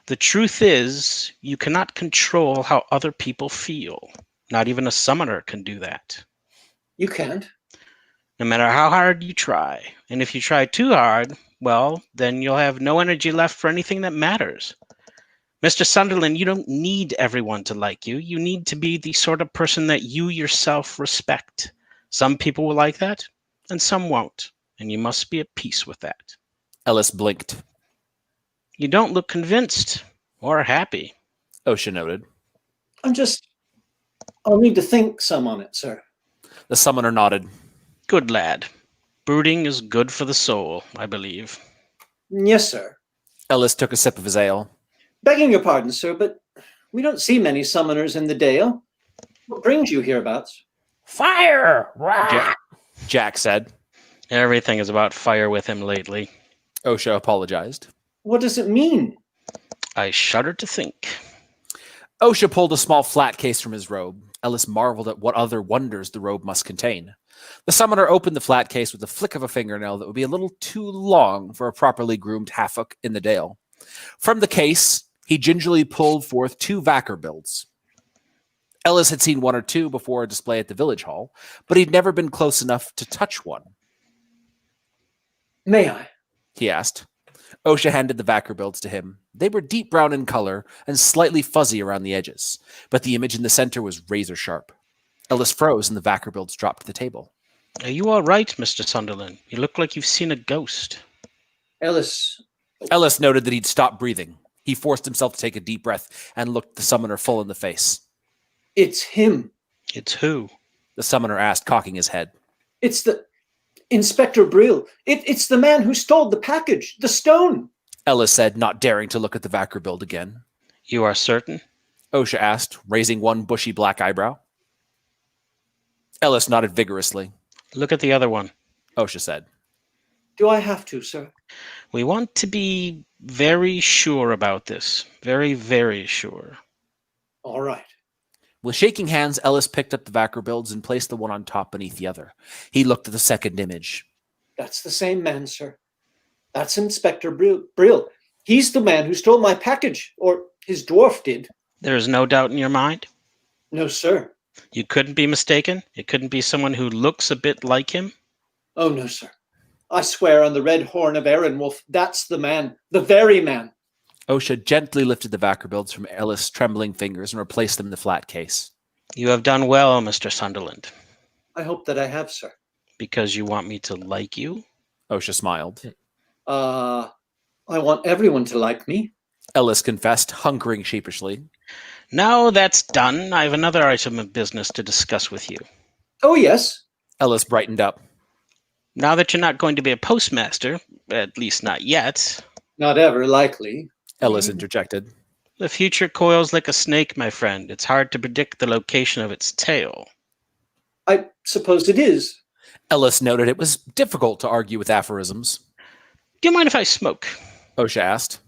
The truth is, you cannot control how other people feel. Not even a summoner can do that. You can't. No matter how hard you try. And if you try too hard, well, then you'll have no energy left for anything that matters. Mr. Sunderland, you don't need everyone to like you. You need to be the sort of person that you yourself respect. Some people will like that, and some won't. And you must be at peace with that. Ellis blinked. You don't look convinced or happy. OSHA noted. I'll need to think some on it, sir. The summoner nodded. Good lad. Brooding is good for the soul, I believe. Yes, sir. Ellis took a sip of his ale. Begging your pardon, sir, but we don't see many summoners in the Dale. What brings you hereabouts? Fire! Jack said. Everything is about fire with him lately. OSHA apologized. What does it mean? I shudder to think. OSHA pulled a small flat case from his robe. Ellis marveled at what other wonders the robe must contain. The summoner opened the flat case with a flick of a fingernail that would be a little too long for a properly groomed half-hook in the Dale. From the case, he gingerly pulled forth 2 Vackerbilds. Ellis had seen 1 or 2 before a display at the village hall, but he'd never been close enough to touch one. May I? He asked. OSHA handed the Vackerbilds to him. They were deep brown in color and slightly fuzzy around the edges, but the image in the center was razor sharp. Ellis froze and the Vackerbilds dropped to the table. Are you all right, Mr. Sunderland? You look like you've seen a ghost. Ellis noted that he'd stopped breathing. He forced himself to take a deep breath and looked the summoner full in the face. It's him. It's who? The summoner asked, cocking his head. It's the Inspector Brill. It's the man who stole the package, the stone. Ellis said, not daring to look at the Vackerbild again. You are certain? OSHA asked, raising one bushy black eyebrow. Ellis nodded vigorously. Look at the other one. OSHA said. Do I have to, sir? We want to be very sure about this. Very, very sure. All right. With shaking hands, Ellis picked up the Vackerbilds and placed the one on top beneath the other. He looked at the second image. That's the same man, sir. That's Inspector Brill. He's the man who stole my package, or his dwarf did. There is no doubt in your mind? No, sir. You couldn't be mistaken? It couldn't be someone who looks a bit like him? Oh, no, sir. I swear on the red horn of Erinwolf, that's the man, the very man. OSHA gently lifted the Vackerbilds from Ellis' trembling fingers and replaced them in the flat case. You have done well, Mr. Sunderland. I hope that I have, sir. Because you want me to like you? OSHA smiled. I want everyone to like me. Ellis confessed, hunkering sheepishly. Now that's done, I have another item of business to discuss with you. Oh, yes. Ellis brightened up. Now that you're not going to be a postmaster, at least not yet. Not ever, likely. Ellis interjected. The future coils like a snake, my friend. It's hard to predict the location of its tail. I suppose it is. Ellis noted it was difficult to argue with aphorisms. Do you mind if I smoke? OSHA asked.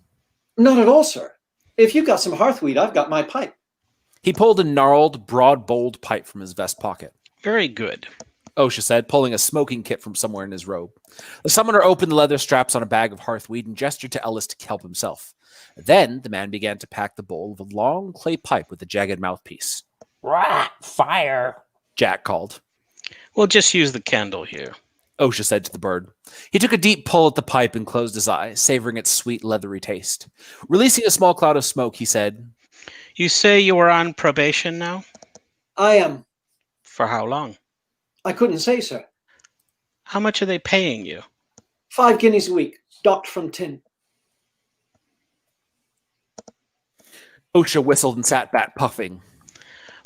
Not at all, sir. If you've got some hearthweed, I've got my pipe. He pulled a gnarled, broad-bowled pipe from his vest pocket. Very good. OSHA said, pulling a smoking kit from somewhere in his robe. The summoner opened the leather straps on a bag of hearthweed and gestured to Ellis to help himself. Then the man began to pack the bowl of a long clay pipe with a jagged mouthpiece. Rat fire. Jack called. We'll just use the candle here. OSHA said to the bird. He took a deep pull at the pipe and closed his eyes, savoring its sweet, leathery taste. Releasing a small cloud of smoke, he said, You say you are on probation now? I am. For how long? I couldn't say, sir. How much are they paying you? 5 guineas a week, docked from 10. OSHA whistled and sat back, puffing.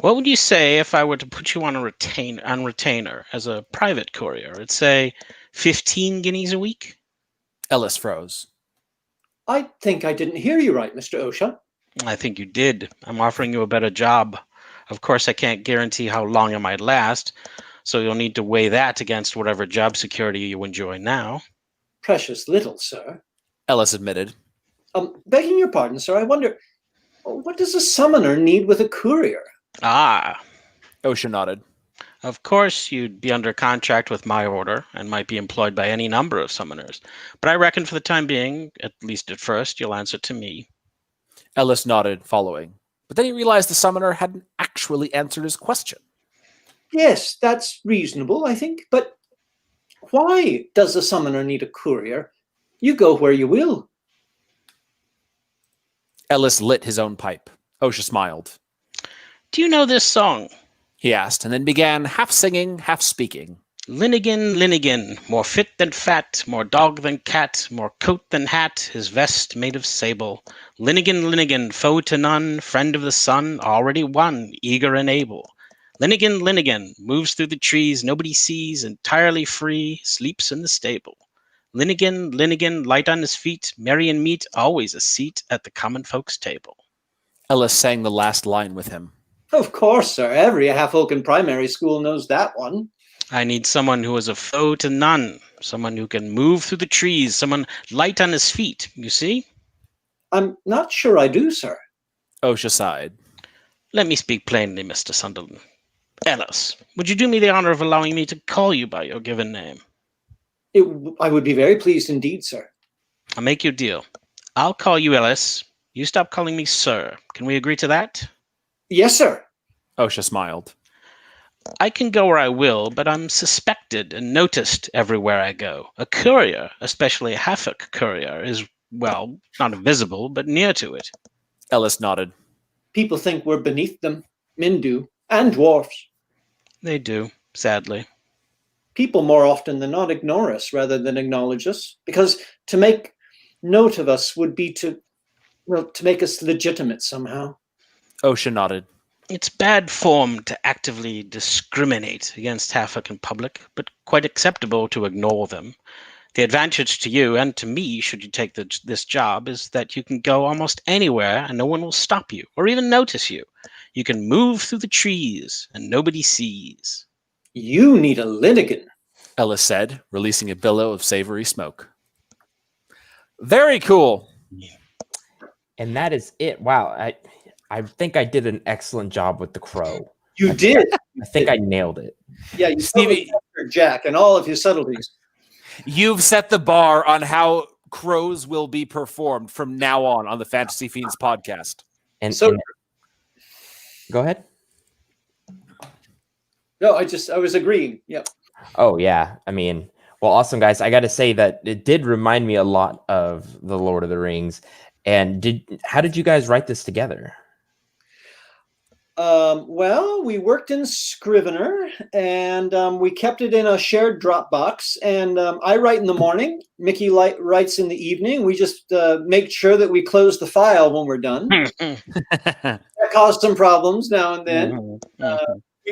What would you say if I were to put you on retainer as a private courier? I'd say 15 guineas a week? Ellis froze. I think I didn't hear you right, Mr. OSHA. I think you did. I'm offering you a better job. Of course, I can't guarantee how long it might last, so you'll need to weigh that against whatever job security you enjoy now. Precious little, sir. Ellis admitted. Begging your pardon, sir, I wonder, what does a summoner need with a courier? Ah, OSHA nodded. of course you'd be under contract with my order and might be employed by any number of summoners. But I reckon for the time being, at least at first, you'll answer to me. Ellis nodded, following. But then he realized the summoner hadn't actually answered his question. Yes, that's reasonable, I think. But why does a summoner need a courier? You go where you will. Ellis lit his own pipe. OSHA smiled. Do you know this song? He asked, and then began half singing, half speaking. Linnigan, Linnigan, more fit than fat, more dog than cat, more coat than hat, his vest made of sable. Linnigan, Linnigan, foe to none, friend of the sun, already won, eager and able. Linnigan, Linnigan, moves through the trees, nobody sees, entirely free, sleeps in the stable. Linnigan, Linnigan, light on his feet, merry and meet, always a seat at the common folks' table. Ellis sang the last line with him. Of course, sir. Every half-Oaken primary school knows that one. I need someone who is a foe to none, someone who can move through the trees, someone light on his feet, you see? I'm not sure I do, sir. OSHA sighed. Let me speak plainly, Mr. Sunderland. Ellis, would you do me the honor of allowing me to call you by your given name? I would be very pleased indeed, sir. I'll make you a deal. I'll call you Ellis. You stop calling me sir. Can we agree to that? Yes, sir. OSHA smiled. I can go where I will, but I'm suspected and noticed everywhere I go. A courier, especially a Hafok courier, is, well, not invisible, but near to it. Ellis nodded. People think we're beneath them. Men do. And dwarfs. They do, sadly. People more often than not ignore us rather than acknowledge us, because to make note of us would be to make us legitimate somehow. OSHA nodded. It's bad form to actively discriminate against Hafok in public, but quite acceptable to ignore them. The advantage to you and to me, should you take this job, is that you can go almost anywhere and no one will stop you or even notice you. You can move through the trees and nobody sees. You need a Linnigan, Ellis said, releasing a billow of savory smoke. Very cool. And that is it. Wow. I think I did an excellent job with the crow. You did. I think I nailed it. Yeah, you Stevie, totally Jack and all of his subtleties. you've set the bar on how crows will be performed from now on the Fantasy Fiends podcast. And So- go ahead. No, I was agreeing. Yeah. Oh yeah. I mean, well, awesome guys. I got to say that it did remind me a lot of the Lord of the Rings. And how did you guys write this together? Well, we worked in Scrivener, and we kept it in a shared Dropbox. And I write in the morning. Mickey writes in the evening. We just make sure that we close the file when we're done. That caused some problems now and then.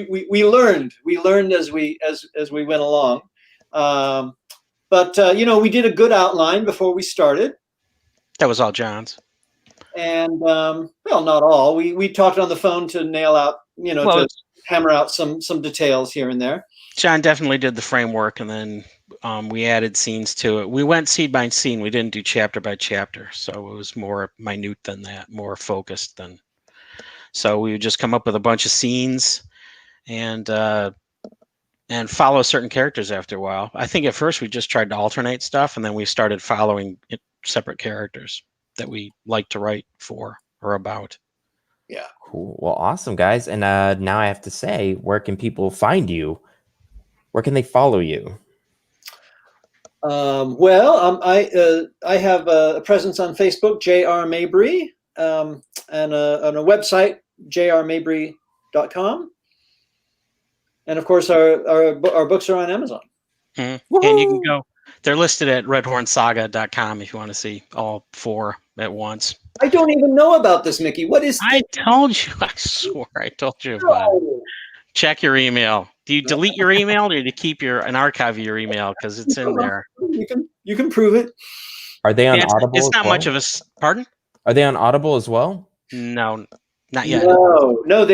We learned as we went along. But we did a good outline before we started. That was all John's. And well, not all. We talked on the phone to nail out, to hammer out some details here and there. John definitely did the framework, and then we added scenes to it. We went scene by scene. We didn't do chapter by chapter, so it was more minute than that, more focused than. So we would just come up with a bunch of scenes, and and follow certain characters after a while. I think at first we just tried to alternate stuff, and then we started following separate characters that we like to write for or about. Yeah. Cool. Well, awesome, guys. And now I have to say, where can people find you? Where can they follow you? I have a presence on Facebook, J.R. Mabry, and on a website, jrmabry.com. And of course, our books are on Amazon. Mm-hmm. And you can go. They're listed at redhornsaga.com if you want to see all 4 at once. I don't even know about this, Mickey. What is I told you. I swore I told you about it. Check your email. Do you delete your email, or do you keep an archive of your email because it's in there? You can prove it. Are they on Audible? It's not much of a pardon. Are they on Audible as well? No, not yet. No,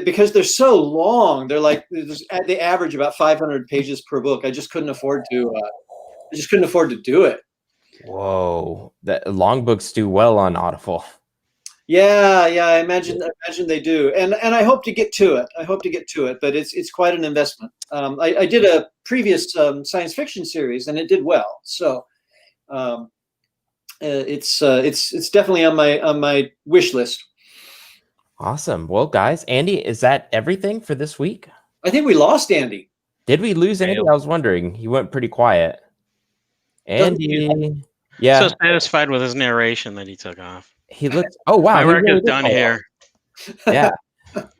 because they're so long. They're like they average about 500 pages per book. I just couldn't afford to. I just couldn't afford to do it. Whoa, that long books do well on Audible. Yeah, I imagine they do, and I hope to get to it. But it's quite an investment. I did a previous science fiction series, and it did well. So it's definitely on my wish list. Awesome. Well, guys, Andy, is that everything for this week? I think we lost Andy. Did we lose Andy? I was wondering. He went pretty quiet. Andy, so satisfied with his narration that he took off. He looked. Oh wow, my work is done here. Yeah,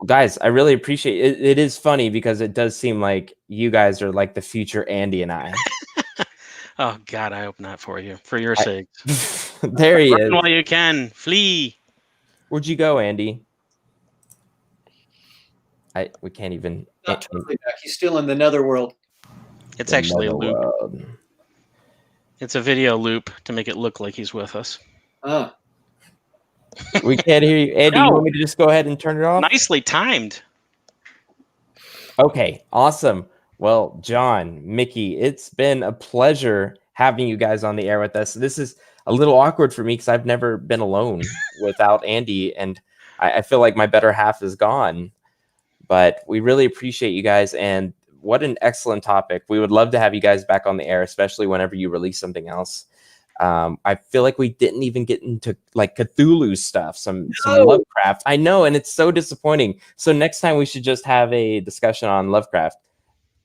guys, I really appreciate it. It is funny because it does seem like you guys are like the future Andy and I. Oh God, I hope not for you. For your sake. There he is. While you can, flee. Where'd you go, Andy? We can't even. Not totally back. He's still in the netherworld. It's actually a loop. It's a video loop to make it look like he's with us. We can't hear you. Andy, you want me to just go ahead and turn it off? Nicely timed. Okay, awesome. Well, John, Mickey, it's been a pleasure having you guys on the air with us. This is a little awkward for me because I've never been alone without Andy, and I feel like my better half is gone. But we really appreciate you guys, and what an excellent topic. We would love to have you guys back on the air, especially whenever you release something else. I feel like we didn't even get into like Cthulhu stuff, some Lovecraft. I know, and it's so disappointing. So next time we should just have a discussion on Lovecraft.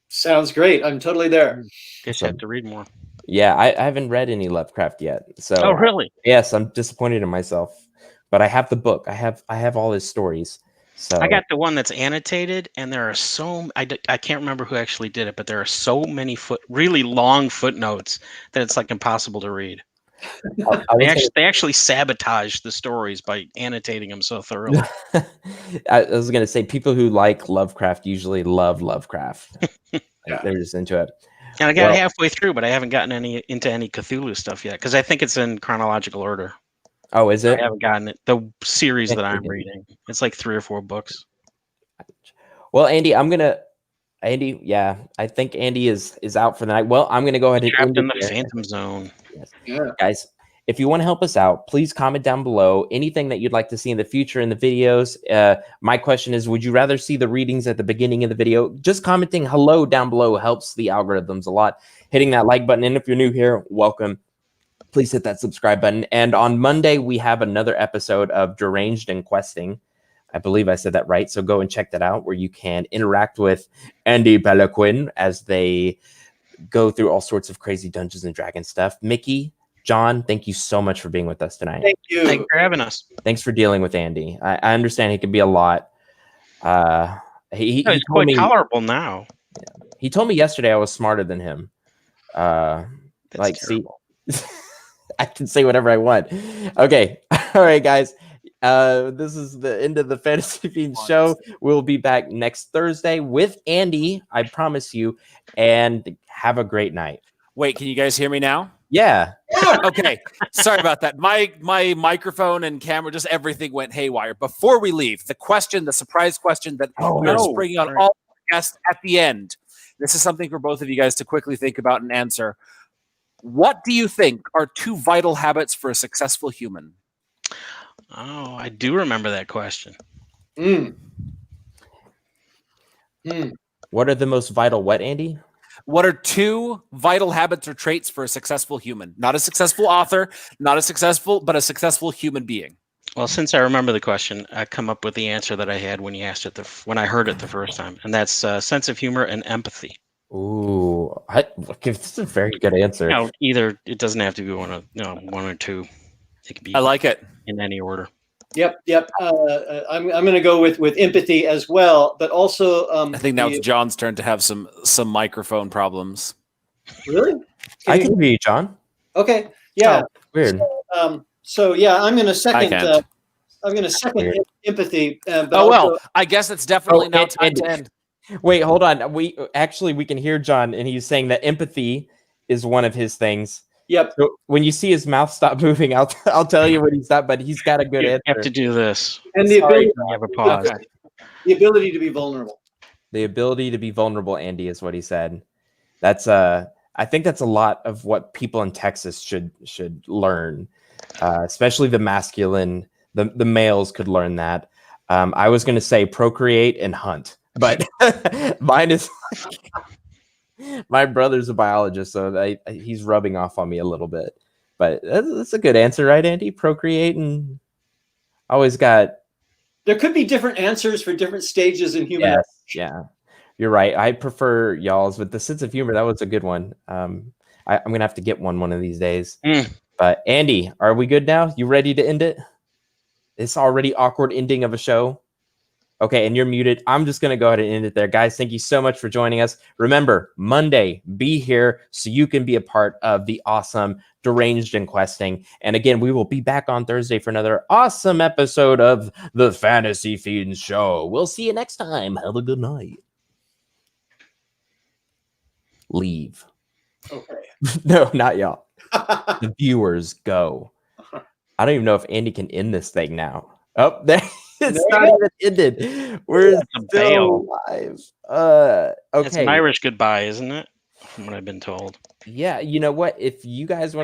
Sounds great. I'm totally there. Guess you have to read more. Yeah, I haven't read any Lovecraft yet. So oh, really? Yes, I'm disappointed in myself. But I have the book. I have all his stories. So I got the one that's annotated, and there are I can't remember who actually did it, but there are so many really long footnotes that it's like impossible to read. They actually sabotage the stories by annotating them so thoroughly. I was going to say people who like Lovecraft usually love Lovecraft. Yeah. They're just into it. And I got halfway through, but I haven't gotten into any Cthulhu stuff yet because I think it's in chronological order. Oh, is it? I haven't gotten it. The series that I'm reading, it's like 3 or 4 books. Well, Andy, yeah, I think Andy is out for the night. Well, I'm going to go ahead and trapped in the Phantom Zone. Yes. Yeah. Guys, if you want to help us out, please comment down below anything that you'd like to see in the future in the videos. My question is, would you rather see the readings at the beginning of the video? Just commenting hello down below helps the algorithms a lot. Hitting that like button, and if you're new here, welcome. Please hit that subscribe button. And on Monday, we have another episode of Deranged and Questing. I believe I said that right. So go and check that out, where you can interact with Andy Peloquin as they go through all sorts of crazy Dungeons and Dragons stuff. Mickey, John, thank you so much for being with us tonight. Thank you. Thanks for having us. Thanks for dealing with Andy. I understand he can be a lot. He's quite tolerable now. Yeah. He told me yesterday I was smarter than him. See, I can say whatever I want. Okay. All right, guys. This is the end of the Fantasy Fiends show. We'll be back next Thursday with Andy, I promise you, and have a great night. Wait, can you guys hear me now? Yeah. Okay. Sorry about that. My microphone and camera, just everything went haywire. Before we leave, the surprise question that we're bringing on all guests at the end. This is something for both of you guys to quickly think about and answer. What do you think are 2 vital habits for a successful human? Oh, I do remember that question. Well, What are the most vital what, Andy? What are 2 vital habits or traits for a successful human? Not a successful author, but a successful human being. Well, since I remember the question, I come up with the answer that I had when you asked it when I heard it the first time, and that's sense of humor and empathy. Ooh, this is a very good answer. Either it doesn't have to be one or 2. It could be. I like it in any order. Yep. I'm going to go with empathy as well, but also I think now it's John's turn to have some microphone problems. Really? I can hear you, John. Okay. Yeah. Oh, weird. So yeah, I'm going to second. can't. I'm going to second empathy. But well, I guess it's definitely now time to end. Wait, hold on. We can hear John, and he's saying that empathy is one of his things. Yep. So when you see his mouth stop moving, I'll tell you what he's not. But he's got a good answer. You have to do this. And the ability, You have a pause. the ability to be vulnerable. The ability to be vulnerable, Andy, is what he said. That's I think that's a lot of what people in Texas should learn, especially the masculine. The males could learn that. I was going to say procreate and hunt, but mine is. My brother's a biologist, so he's rubbing off on me a little bit. But that's a good answer, right, Andy? Procreate and always got. There could be different answers for different stages in human. Yes, yeah, you're right. I prefer y'all's, but the sense of humor, that was a good one. I'm gonna have to get one of these days. But Andy, are we good now? You ready to end it? This already awkward ending of a show. Okay, and you're muted. I'm just going to go ahead and end it there. Guys, thank you so much for joining us. Remember, Monday, be here so you can be a part of the awesome Deranged and Questing. And again, we will be back on Thursday for another awesome episode of the Fantasy Fiends Show. We'll see you next time. Have a good night. Leave. Okay. No, not y'all. The viewers go. I don't even know if Andy can end this thing now. Oh, there. It's not even ended. We're still live. Okay. It's an Irish goodbye, isn't it? From what I've been told. Yeah, you know what? If you guys want to